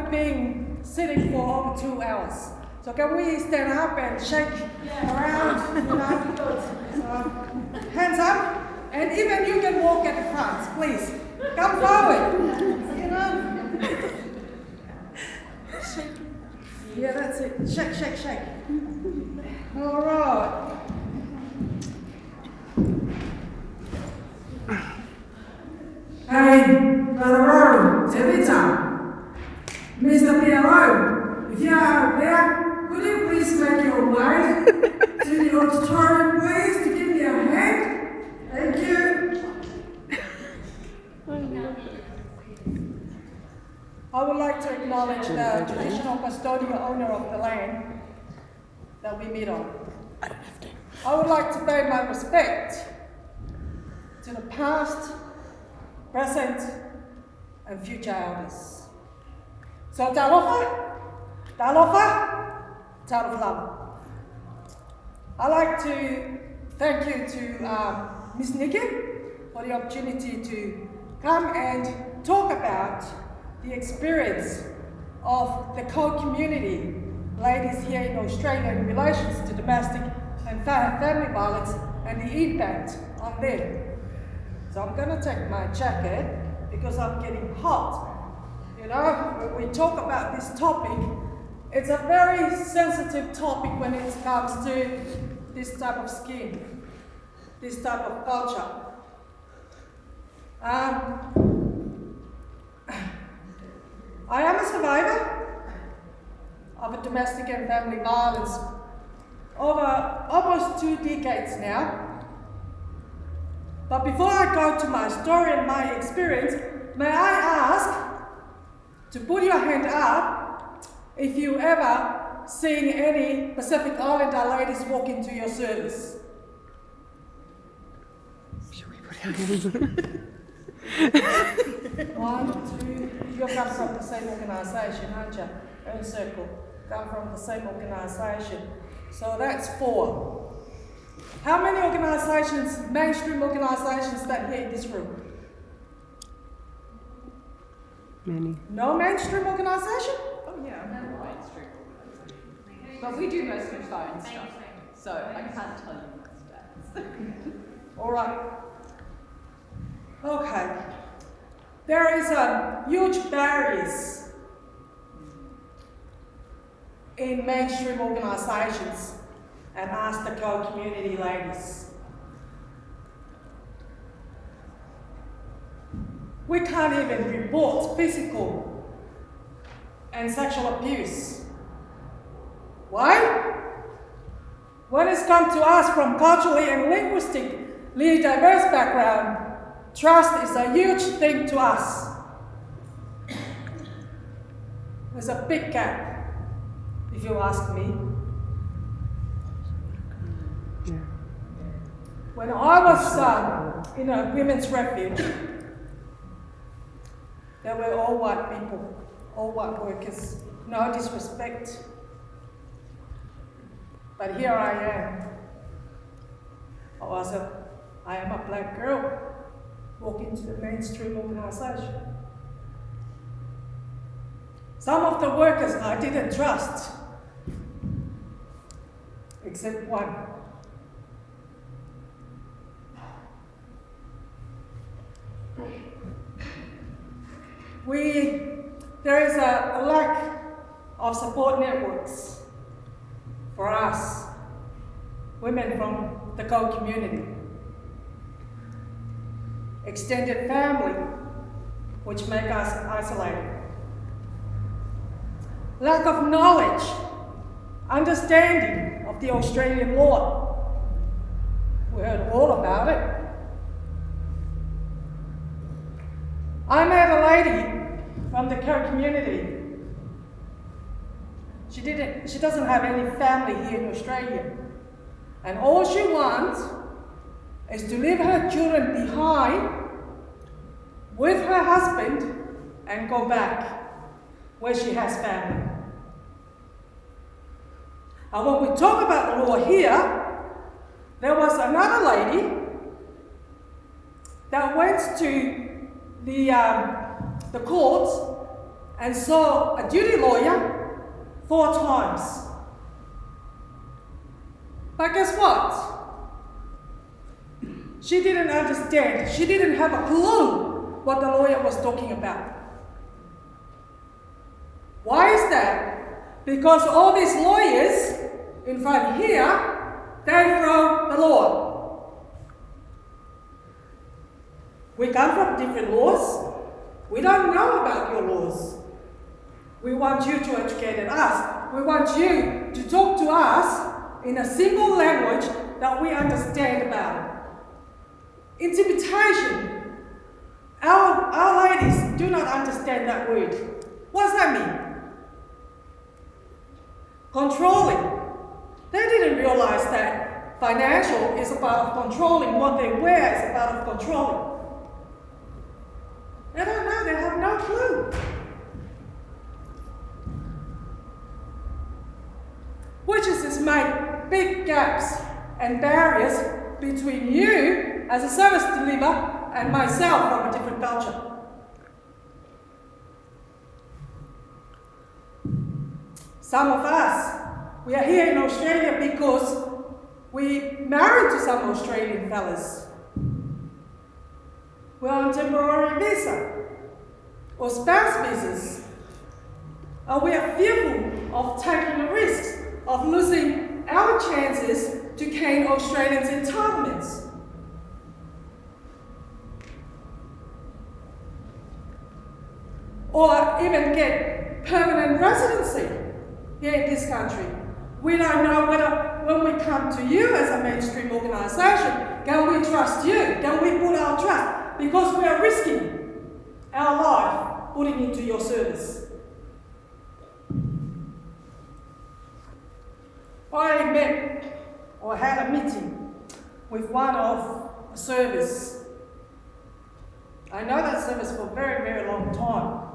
we've been sitting for over 2 hours. So can we stand up and shake around, you know? Hands up. And even you can walk at the front, please. Come forward, you know? Yeah, that's it. Shake, shake, shake. All right. Hey, Brother Rory, Tevita, Mr. PLO, if you are out there, could you please make your way to the auditorium, please, to give me a hand? Thank you. I would like to acknowledge the traditional custodial owner of the land that we meet on. I would like to pay my respect to the past, present, and future elders. So talofa, taroflava. I'd like to thank you to Ms. Nikki for the opportunity to come and talk about the experience of the co-community ladies here in Australia in relation to domestic and family violence and the impact on them. So I'm going to take my jacket because I'm getting hot. You know, when we talk about this topic, it's a very sensitive topic when it comes to this type of skin, this type of culture. I am a survivor of a domestic and family violence over almost 2 decades now. But before I go to my story and my experience, may I ask to put your hand up if you ever seen any Pacific Islander ladies walk into your service? Should we put our hands on? 1, 2, you come from the same organisation, aren't you? Own circle, come from the same organisation. So that's 4. How many organisations, mainstream organisations, that here in this room? Many. No mainstream organisation? Oh yeah, I'm not mainstream organisation. But we do most of our own stuff, so I can't tell you the stats. All right. Okay. There is a huge barriers in mainstream organisations, and ask the co-community ladies. We can't even report physical and sexual abuse. Why? When it's come to us from culturally and linguistically diverse background, trust is a huge thing to us. There's a big gap, if you ask me. When I was in a women's refuge, there were all white people, all white workers, no disrespect. But here I am. I am a black girl walking to the mainstream organisation. Some of the workers I didn't trust, except one. There is a lack of support networks for us, women from the co-community. Extended family, which make us isolated. Lack of knowledge, understanding of the Australian law. We heard all about it. I met a lady from the co-community. She doesn't have any family here in Australia. And all she wants is to leave her children behind with her husband and go back where she has family. And when we talk about the law here, there was another lady that went to the courts and saw a duty lawyer 4 times. But guess what? She didn't understand. She didn't have a clue what the lawyer was talking about. Why is that? Because all these lawyers in front here, they throw the law. We come from different laws. We don't know about your laws. We want you to educate us. We want you to talk to us in a simple language that we understand about it. Intimidation. Our ladies do not understand that word. What does that mean? Controlling. They didn't realize that financial is about controlling. What they wear is about controlling. They don't know. They have no clue. Which is just make big gaps and barriers between you as a service deliverer and myself from a different culture. Some of us, we are here in Australia because we married to some Australian fellas. We're on temporary visa or spouse visas. We are fearful of taking the risks of losing our chances to gain Australians' entitlements. Or even get permanent residency here in this country. We don't know whether when we come to you as a mainstream organisation, can we trust you? Can we put our trust? Because we are risking our life putting into your service. I met or had a meeting with one of a service. I know that service for a very, very long time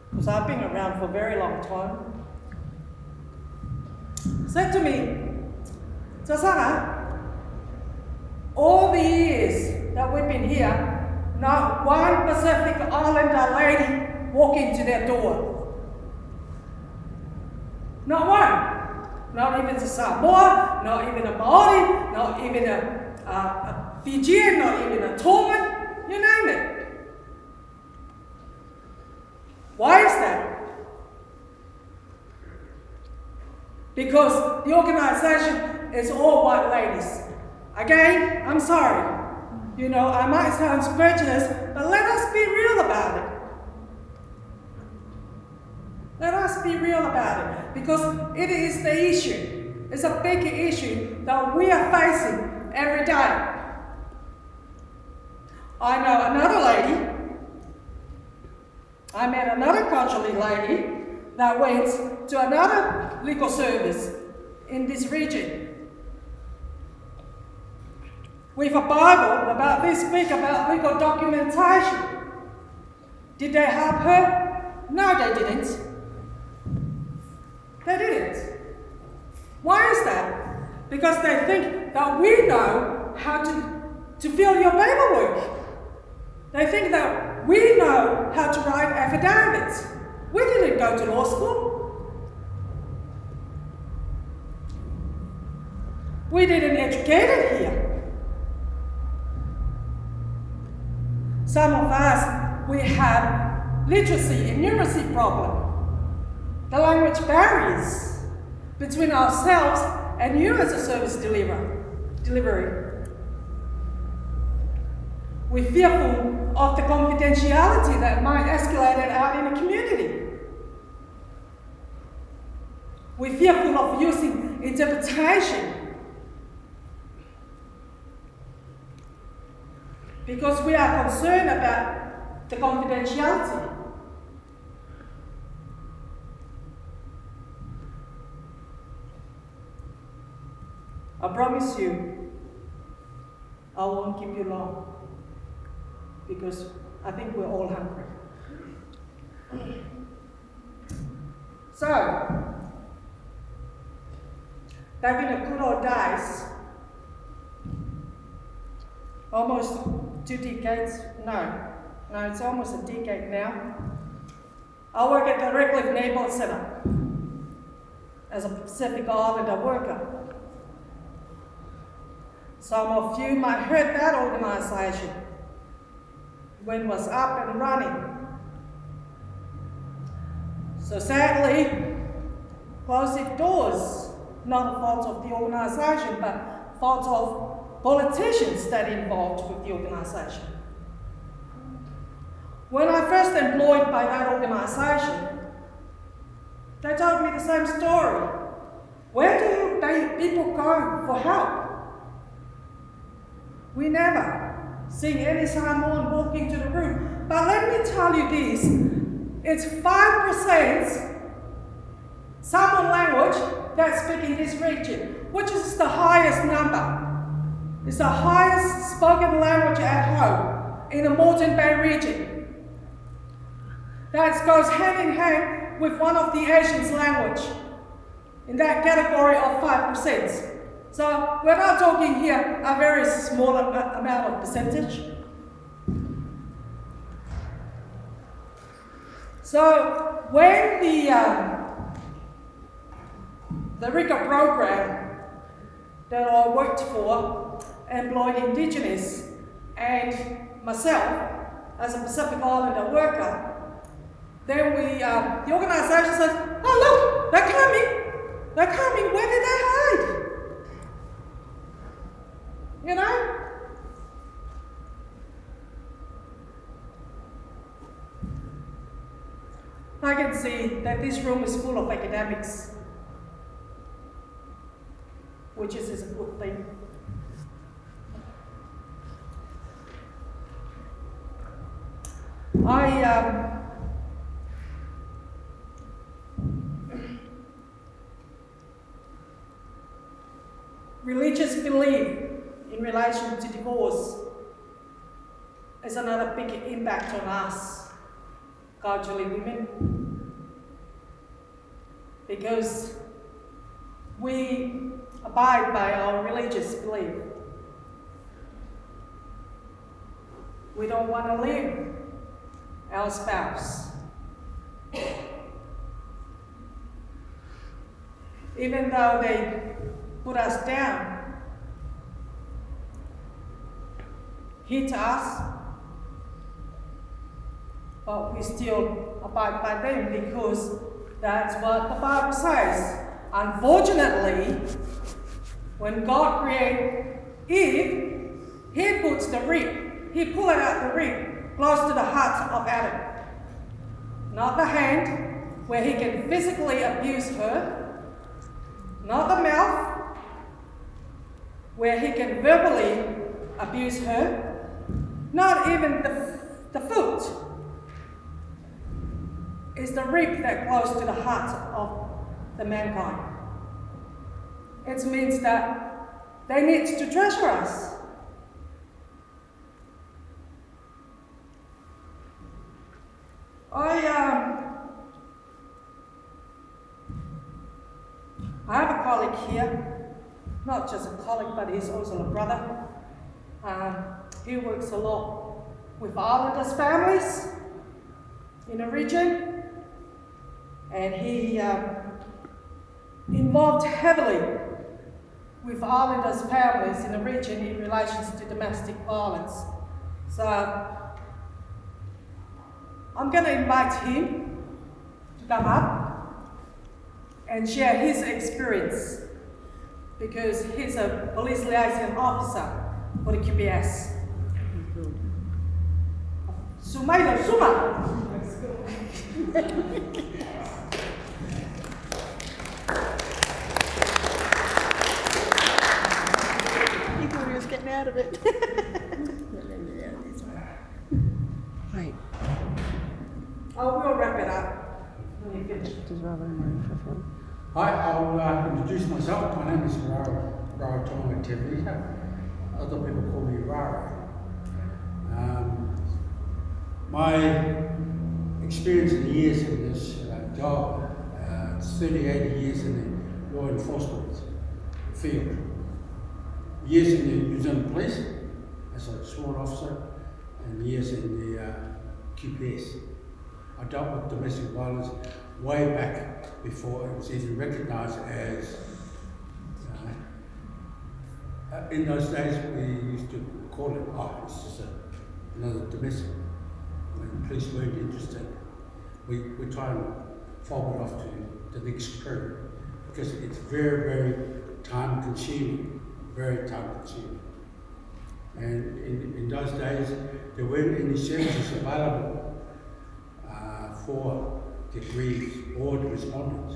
because I've been around for a very long time. Said to me, Jasana, all the years that we've been here, not one Pacific Islander lady walked into their door. Not one. Not even a Samoa, not even a Maori, not even a Fijian, not even a Tongan, you name it. Why is that? Because the organisation is all white ladies. Again, I'm sorry. You know, I might sound prejudiced, but let us be real about it. Let us be real about it, because it is the issue. It's a big issue that we are facing every day. I know another lady, I met another culturally lady that went to another legal service in this region with a Bible about this week about legal documentation. Did they help her? No, they didn't. They didn't. Why is that? Because they think that we know how to fill your paperwork. They think that we know how to write affidavits. We didn't go to law school. We didn't educate it here. Some of us, we have literacy and numeracy problem. The language barriers between ourselves and you as a service delivery. We're fearful of the confidentiality that might escalate it out in the community. We're fearful of using interpretation because we are concerned about the confidentiality. I promise you, I won't keep you long because I think we're all hungry. So, back in the good old days, almost 2 decades, no, it's almost a decade now, I work at the Redcliffe Neighbourhood Centre as a Pacific Islander worker. Some of you might have heard that organisation when it was up and running. So sadly, closing doors, not a fault of the organisation, but fault of politicians that are involved with the organisation. When I first employed by that organisation, they told me the same story. Where do people go for help? We never see any someone walk into the room. But let me tell you this, it's 5% Samoan language that speak in this region, which is the highest number. It's the highest spoken language at home in the Moreton Bay region. That goes hand in hand with one of the Asians language in that category of 5%. So we're not talking here a very small amount of percentage. So when the RICA program that I worked for employed Indigenous and myself as a Pacific Islander worker, then the organisation says, oh look, they're coming, where did they hide? You know? I can see that this room is full of academics, which is a good thing. Religious belief in relation to divorce is another big impact on us, culturally women, because we abide by our religious belief. We don't want to leave our spouse. Even though they put us down, hit us, but we still abide by them because that's what the Bible says. Unfortunately, when God created Eve, He puts the rib, He pulled out the rib close to the heart of Adam. Not the hand, where He can physically abuse her, not the mouth, where He can verbally abuse her, not even the foot. It's the rib that close to the heart of the mankind. It means that they need to treasure us. I have a colleague here, not just a colleague, but he's also a brother. He works a lot with Islanders families in the region, and he involved heavily with Islanders families in the region in relation to domestic violence. So I'm going to invite him to come up and share his experience, because he's a police liaison officer for the QPS. Sumaila Suma! He thought he was getting out of it. Right. I will wrap it up. Does Robert mind for film? Hi, I'll introduce myself. My name is Rara Tonga Tevita. Other people call me Rara. My experience in years in this job, 38 years in the law enforcement field. Years in the New Zealand Police as a sworn officer, and years in the QPS. I dealt with domestic violence way back before it was even recognised as. In those days, we used to call it, it's just another domestic. When the police weren't interested, we try and fold it off to the next crew because it's very, very time consuming, very time consuming. And in those days, there weren't any services available for the grieved or the respondents.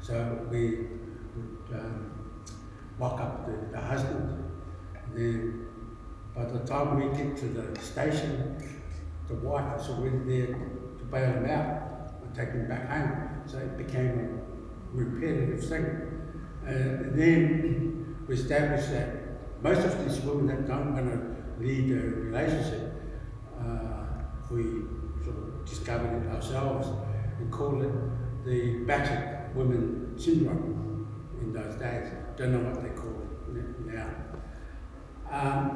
So we would lock up the husband. And then by the time we get to the station, the wife was already there to bail him out and take him back home. So it became a repetitive thing. And then we established that most of these women that don't want to lead a relationship, we sort of discovered it ourselves and called it the battered women syndrome in those days. Don't know what they call it now.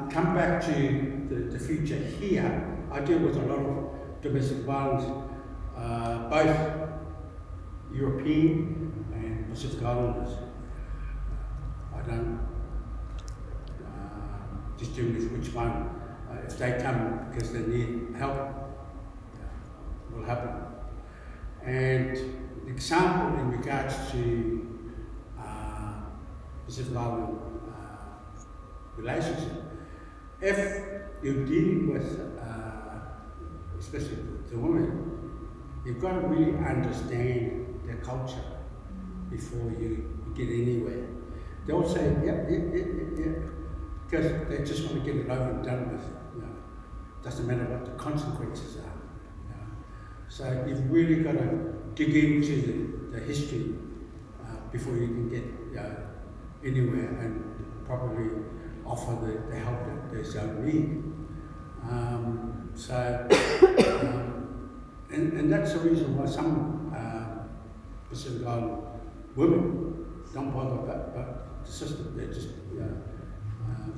Come back to the future here. I deal with a lot of domestic violence, both European and Pacific Islanders. I don't distinguish which one. If they come because they need help, will happen. And the example in regards to Pacific Island relationship, if you're dealing with, especially the women, you've got to really understand their culture before you get anywhere. They'll say, yep, because they just want to get it over and done with. Doesn't matter what the consequences are. So you've really got to dig into the history before you can get anywhere and probably offer the help that they so need. And that's the reason why some Pacific Island women don't bother about the system. They're just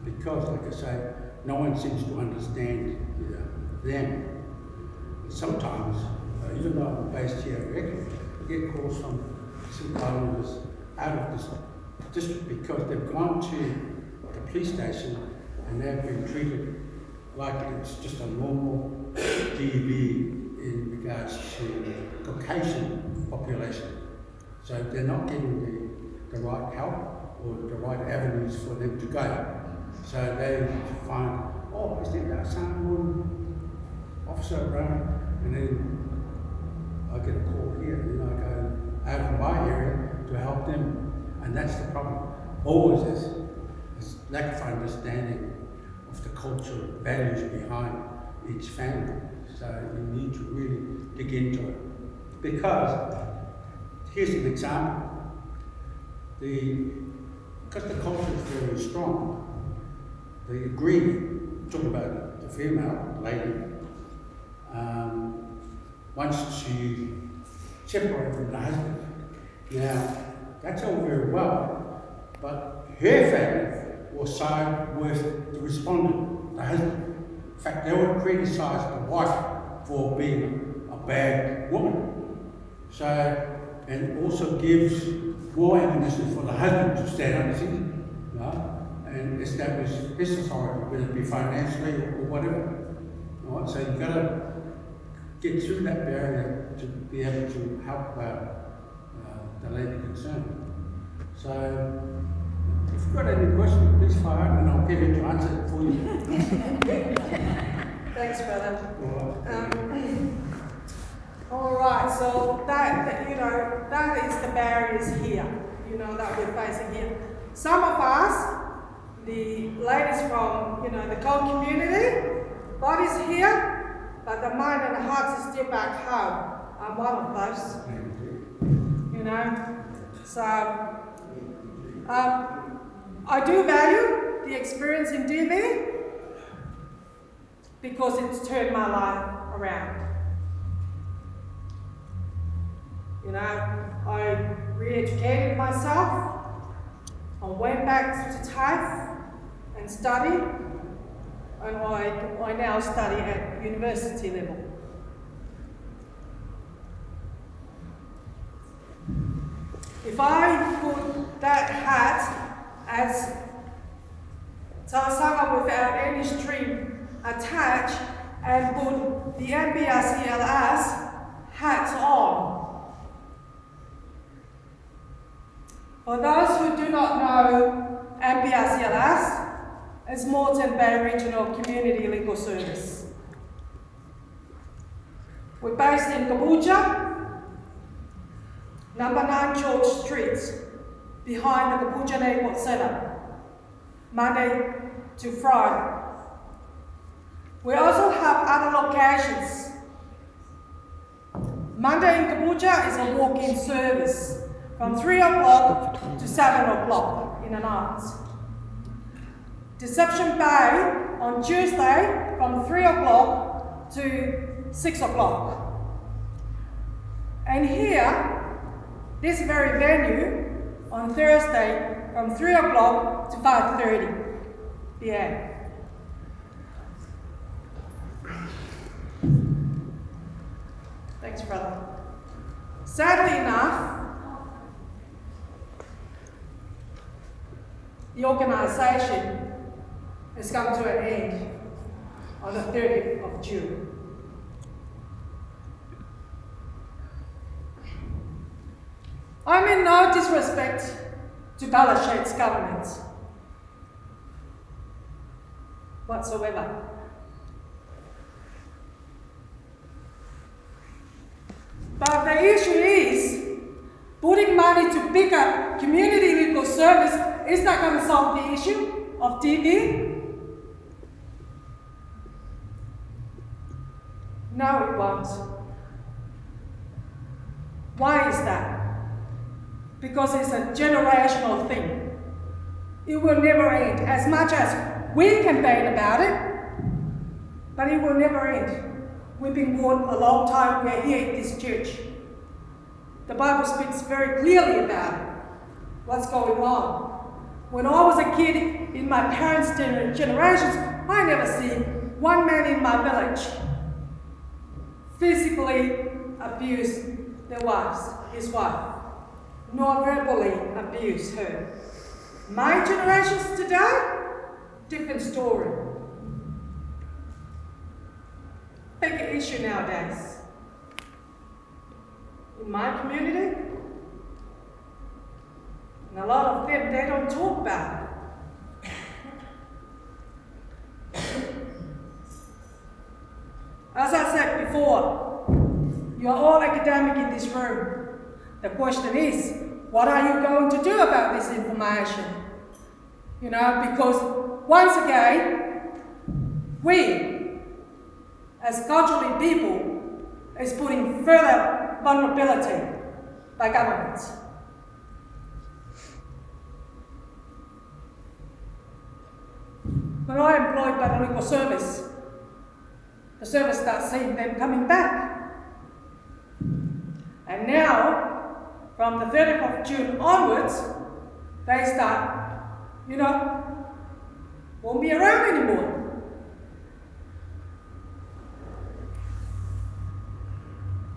because, like I say, no one seems to understand them. Sometimes, even though I'm based here in Reykjavik, I get calls from Pacific Islanders out of this district because they've gone to the police station and they've been treated like it's just a normal DV in regards to Caucasian population. So they're not getting the right help or the right avenues for them to go. So they find, is there someone officer around? And then I get a call here, and then I go out of my area to help them. And that's the problem. Always is lack of understanding of the cultural values behind each family. So you need to really dig into it. Because, here's an example. Because the culture is very strong, they agree, talk about the female lady, wants to separate from the husband. Now, that's all very well, but her family will side with the respondent, the husband. In fact, they would criticise the wife for being a bad woman. So, and also gives more ammunition for the husband to stand on his feet, and establish his authority, whether it be financially or whatever. Right? So you've got to get through that barrier to be able to help the lady concerned. So if you've got any questions, please fire out and I'll get her to answer it for you. Thanks, brother. All right, so that is the barriers here, that we're facing here. Some of us, the ladies from, the Gold community, body's here, but the mind and the heart is still back home. I'm one of those, So, I do value the experience in DV because it's turned my life around. I re-educated myself. I went back to TAFE and studied, and I now study at university level. if I put that hat as Tauranga without any string attached and put the NBRCLS hats on. For those who do not know NBRCLS, it's Moreton Bay Regional Community Legal Service. We're based in Caboolture, number 9 George Street, behind the Caboolture Neighbourhood Centre, Monday to Friday. We also have other locations. Monday in Caboolture is a walk-in service from 3 o'clock to 7 o'clock in the night. Deception Bay on Tuesday from 3 o'clock to 6 o'clock. And here, this very venue, on Thursday from 3 o'clock to 5:30 p.m. Thanks, brother. Sadly enough, the organisation has come to an end on the 30th of June. I mean no disrespect to Palaszczuk's government whatsoever. But the issue is, putting money to pick up community legal service is not going to solve the issue of TV. No, it won't. Why is that? Because it's a generational thing. It will never end, as much as we campaign about it, but it will never end. We've been warned a long time. We're here in this church. The Bible speaks very clearly about it, what's going on. When I was a kid in my parents' generations, I never seen one man in my village physically abuse his wife, nor verbally abuse her. My generations today, different story. Big issue nowadays. In my community, and a lot of them, they don't talk about it. As I said before, you're all academic in this room. The question is, what are you going to do about this information? You know, because once again, we, as culturally people, is putting further vulnerability by government. When I employed by the legal service, the service starts seeing them coming back. And now, from the 30th of June onwards, they start, won't be around anymore.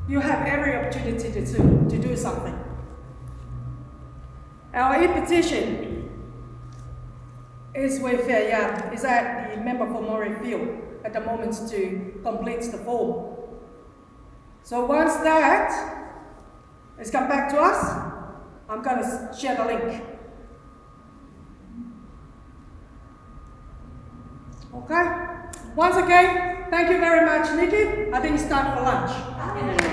You have every opportunity to do something. Our e-petition is with is at the member for Murray Field at the moment to complete the form. So once that has come back to us, I'm going to share the link. Okay? Once again, thank you very much, Nikki. I think it's time for lunch.